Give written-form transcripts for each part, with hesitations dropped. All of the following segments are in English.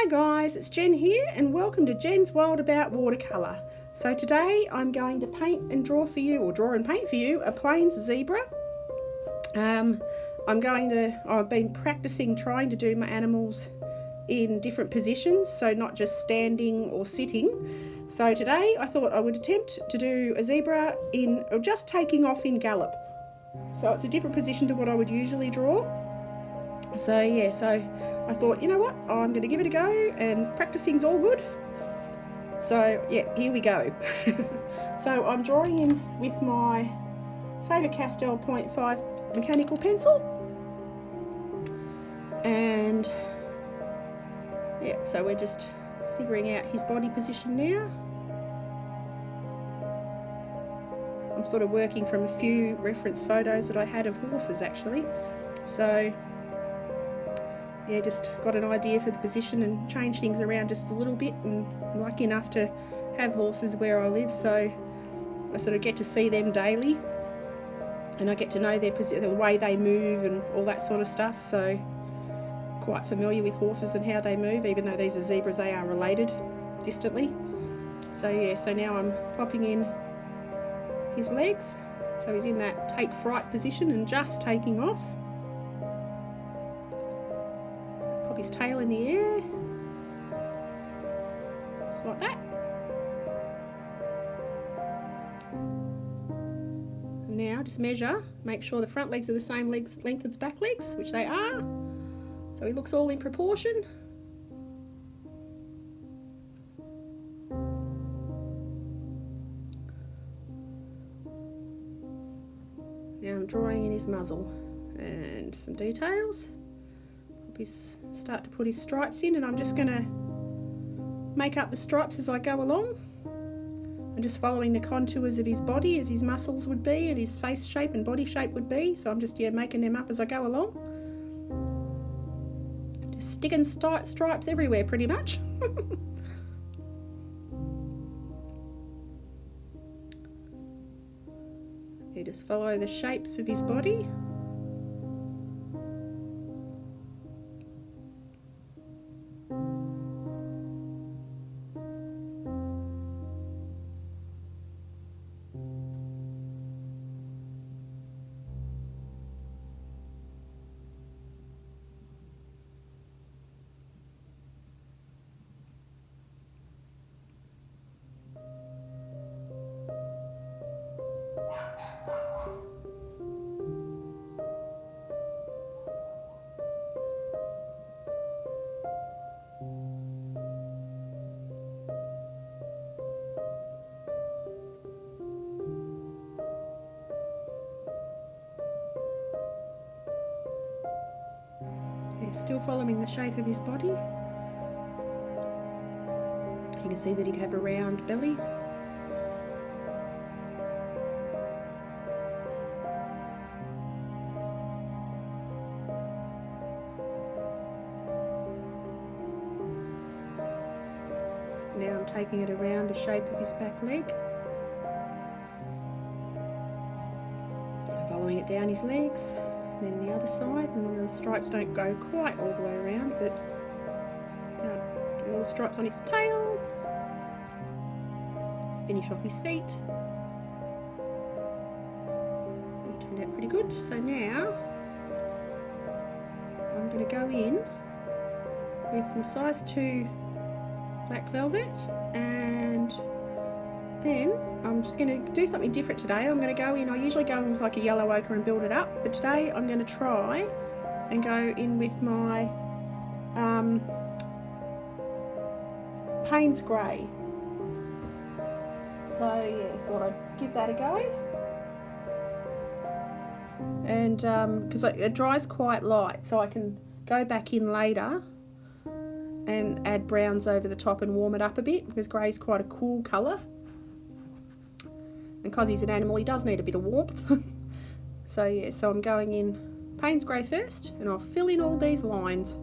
Hi guys, it's Jen here and welcome to Jen's World About Watercolour. So today I'm going to paint and draw for you, or draw and paint for you, a plains zebra. I've been practicing trying to do my animals in different positions, so not just standing or sitting. So today I thought I would attempt to do a zebra or just taking off in gallop. So it's a different position to what I would usually draw. So I thought, you know what, I'm going to give it a go, and practicing's all good. So yeah, here we go. So I'm drawing in with my Faber-Castell 0.5 mechanical pencil, and yeah, so we're just figuring out his body position now. I'm sort of working from a few reference photos that I had of horses actually. So yeah, just got an idea for the position and change things around just a little bit, and I'm lucky enough to have horses where I live, so I sort of get to see them daily and I get to know the way they move and all that sort of stuff, so quite familiar with horses and how they move, even though these are zebras, they are related distantly. So yeah, so now I'm popping in his legs, so he's in that take fright position and just taking off. Pop his tail in the air, just like that. Now just measure, make sure the front legs are the same length as back legs, which they are, so he looks all in proportion. Now I'm drawing in his muzzle and some details. Start to put his stripes in, and I'm just going to make up the stripes as I go along. I'm just following the contours of his body as his muscles would be and his face shape and body shape would be, so I'm just making them up as I go along. Just sticking stripes everywhere pretty much. You just follow the shapes of his body. Still following the shape of his body. You can see that he'd have a round belly. Now I'm taking it around the shape of his back leg. Following it down his legs. Then the other side, and the stripes don't go quite all the way around, but little stripes on his tail. Finish off his feet. It turned out pretty good. So now I'm going to go in with my size 2 black velvet, and then I'm just going to do something different today. I'm going to go in, I usually go in with like a yellow ochre and build it up, but today I'm going to try and go in with my Payne's Grey. So yeah, thought I'd give that a go. And because it dries quite light, so I can go back in later and add browns over the top and warm it up a bit, because grey is quite a cool colour. And because he's an animal, he does need a bit of warmth. So yeah, so I'm going in Payne's Grey first, and I'll fill in all these lines.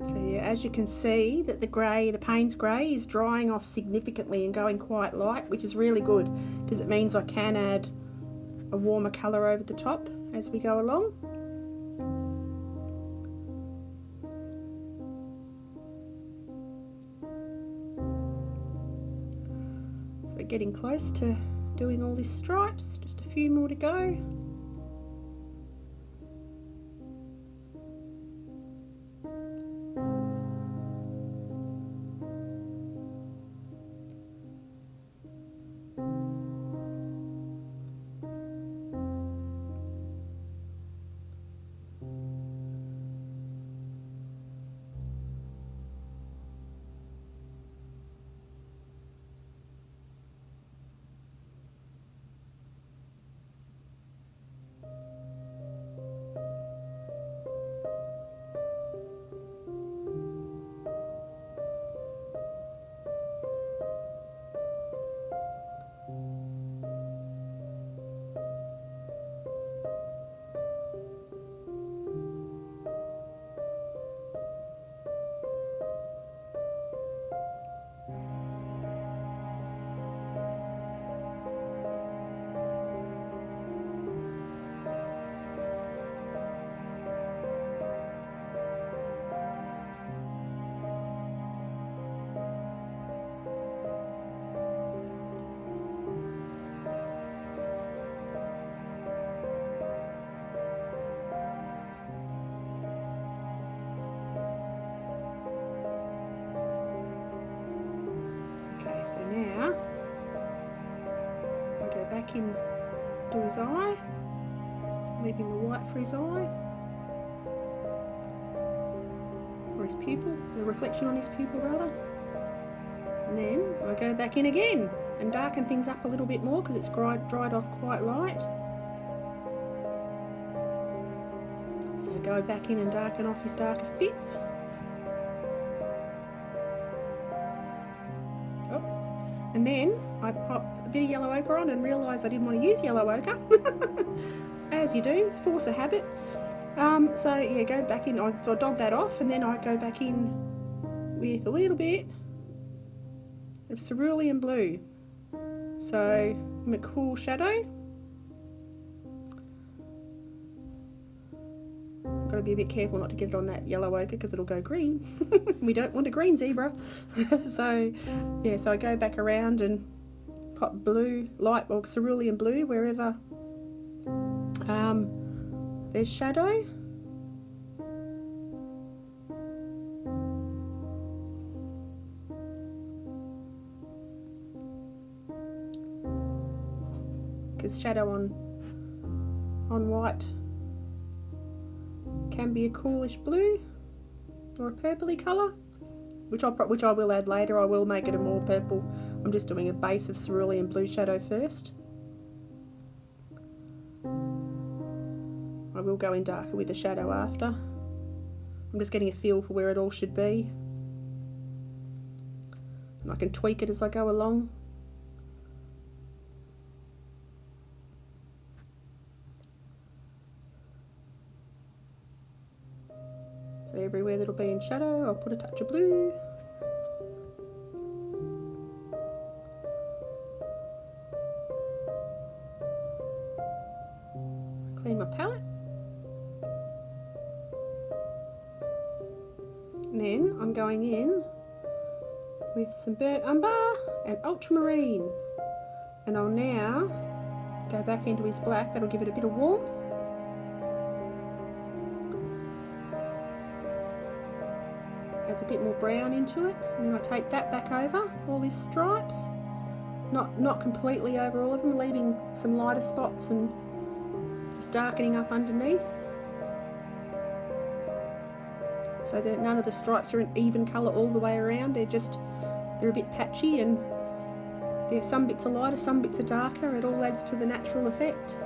So yeah, as you can see that the grey, the Payne's grey is drying off significantly and going quite light, which is really good because it means I can add a warmer colour over the top as we go along. So getting close to doing all these stripes, just a few more to go. Okay, so now I go back in to his eye, leaving the white for his eye, or his pupil, the reflection on his pupil rather. And then I go back in again and darken things up a little bit more because it's dried off quite light. So go back in and darken off his darkest bits. And then I pop a bit of yellow ochre on and realise I didn't want to use yellow ochre. As you do, it's force of habit. So yeah, go back in, so I dog that off, and then I go back in with a little bit of cerulean blue. So I'm a cool shadow. Got to be a bit careful not to get it on that yellow ochre because it'll go green. We don't want a green zebra. So yeah, so I go back around and pop blue, light or cerulean blue wherever there's shadow. Because shadow on white can be a coolish blue or a purpley colour, which I will add later. I will make it a more purple. I'm just doing a base of cerulean blue shadow first. I will go in darker with the shadow after. I'm just getting a feel for where it all should be, and I can tweak it as I go along. So everywhere that'll be in shadow, I'll put a touch of blue. Clean my palette. And then I'm going in with some burnt umber and ultramarine. And I'll now go back into his black. That'll give it a bit of warmth. Adds a bit more brown into it, and then I take that back over all these stripes, not completely over all of them, leaving some lighter spots and just darkening up underneath, so that none of the stripes are an even colour all the way around. They're a bit patchy, and yeah, some bits are lighter, some bits are darker. It all adds to the natural effect.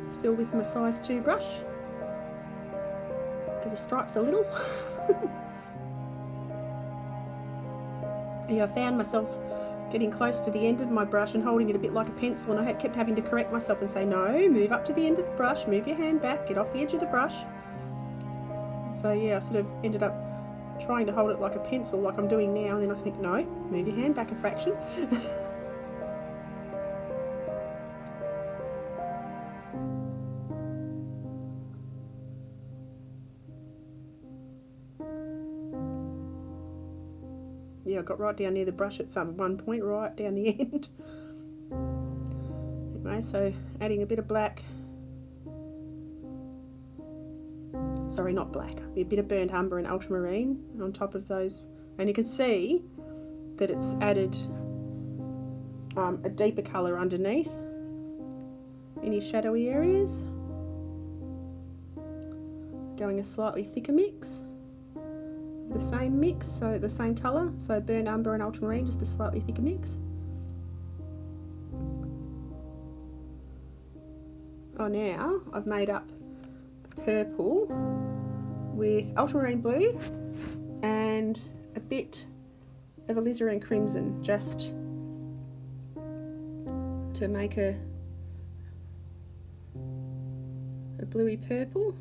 Still with my size 2 brush because the stripes are little. Yeah, I found myself getting close to the end of my brush and holding it a bit like a pencil, and I kept having to correct myself and say, no, move up to the end of the brush, move your hand back, get off the edge of the brush. So yeah, I sort of ended up trying to hold it like a pencil like I'm doing now, and then I think, no, move your hand back a fraction. Yeah, I got right down near the brush at one point, right down the end. Anyway, so adding a bit of black. Sorry, not black. A bit of burnt umber and ultramarine on top of those. And you can see that it's added a deeper colour underneath any shadowy areas. Going a slightly thicker mix. The same mix, so the same colour, so burnt umber and ultramarine, just a slightly thicker mix. Oh, now I've made up purple with ultramarine blue and a bit of alizarin crimson, just to make a bluey purple,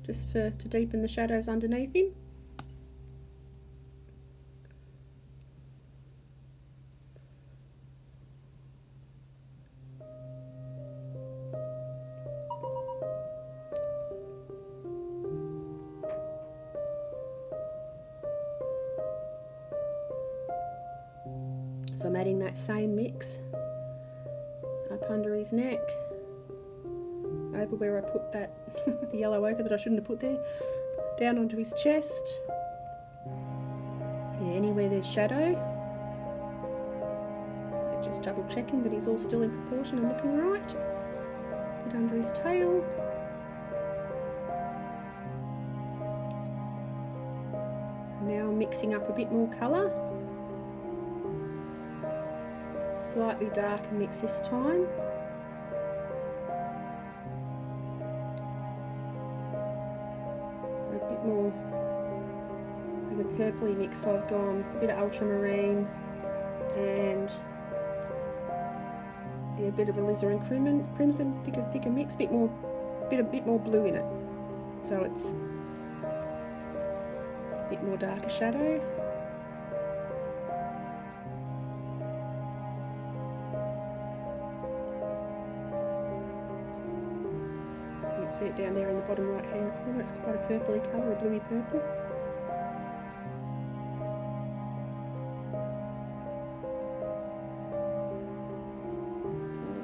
just to deepen the shadows underneath him. So I'm adding that same mix up under his neck, over where I put that the yellow ochre that I shouldn't have put there, down onto his chest. Yeah, anywhere there's shadow, just double checking that he's all still in proportion and looking right. Bit under his tail. Now I'm mixing up a bit more colour. Slightly darker mix this time. A bit more of a purpley mix, so I've gone a bit of ultramarine and yeah, a bit of alizarin crimson, thicker mix, bit more blue in it, so it's a bit more darker shadow. See it down there in the bottom right hand corner, it's quite a purpley colour, a bluey purple.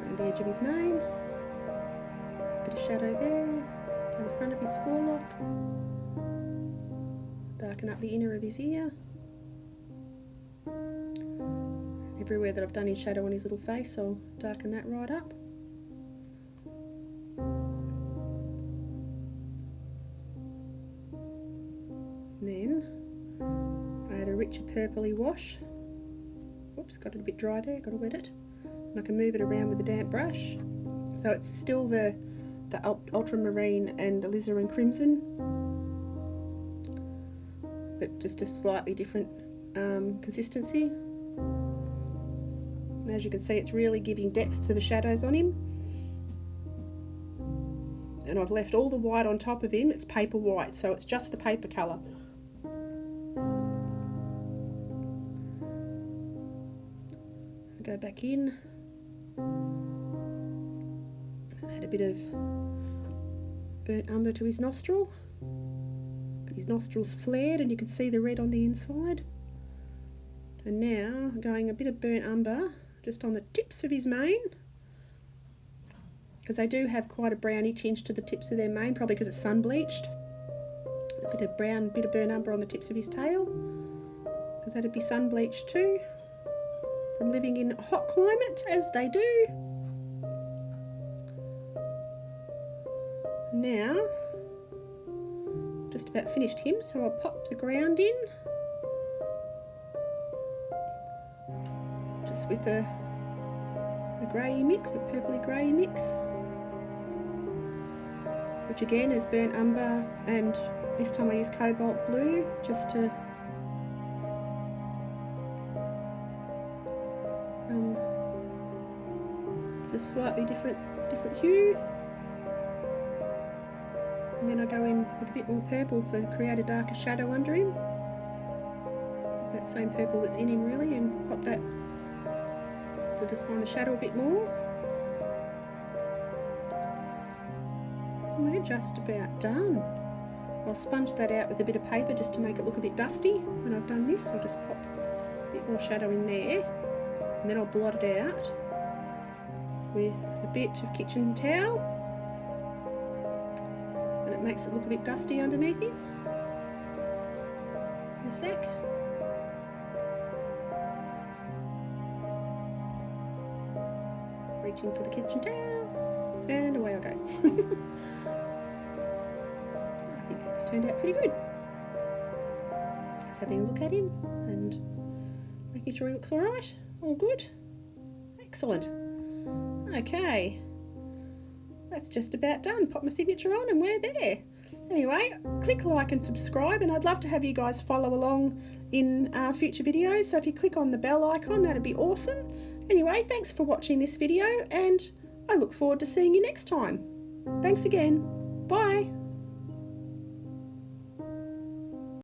Around the edge of his mane, a bit of shadow there, down the front of his forelock, darken up the inner of his ear. Everywhere that I've done his shadow on his little face, I'll darken that right up. Then I add a richer purpley wash. Oops, got it a bit dry there, got to wet it. And I can move it around with a damp brush. So it's still the ultramarine and alizarin crimson, but just a slightly different consistency. And as you can see, it's really giving depth to the shadows on him. And I've left all the white on top of him, it's paper white, so it's just the paper colour. Go back in and add a bit of burnt umber to his nostril. His nostrils flared and you can see the red on the inside. And now going a bit of burnt umber just on the tips of his mane, because they do have quite a browny tinge to the tips of their mane, probably because it's sun bleached. A bit of burnt umber on the tips of his tail, because that'd be sun bleached too, from living in a hot climate as they do. Now, just about finished him, so I'll pop the ground in, just with a greyy mix, a purpley grey mix, which again is burnt umber, and this time I use cobalt blue just to just slightly different hue. And then I go in with a bit more purple to create a darker shadow under him. It's that same purple that's in him really, and pop that to define the shadow a bit more. And we're just about done. I'll sponge that out with a bit of paper just to make it look a bit dusty. When I've done this, I'll just pop a bit more shadow in there, and then I'll blot it out with a bit of kitchen towel, and it makes it look a bit dusty underneath him. In a sec. Reaching for the kitchen towel, and away I go. I think it's turned out pretty good. Just having a look at him and making sure he looks alright. All good. Excellent. Okay. That's just about done. Pop my signature on and we're there. Anyway, click like and subscribe, and I'd love to have you guys follow along in future videos. So if you click on the bell icon, that'd be awesome. Anyway, thanks for watching this video, and I look forward to seeing you next time. Thanks again. Bye.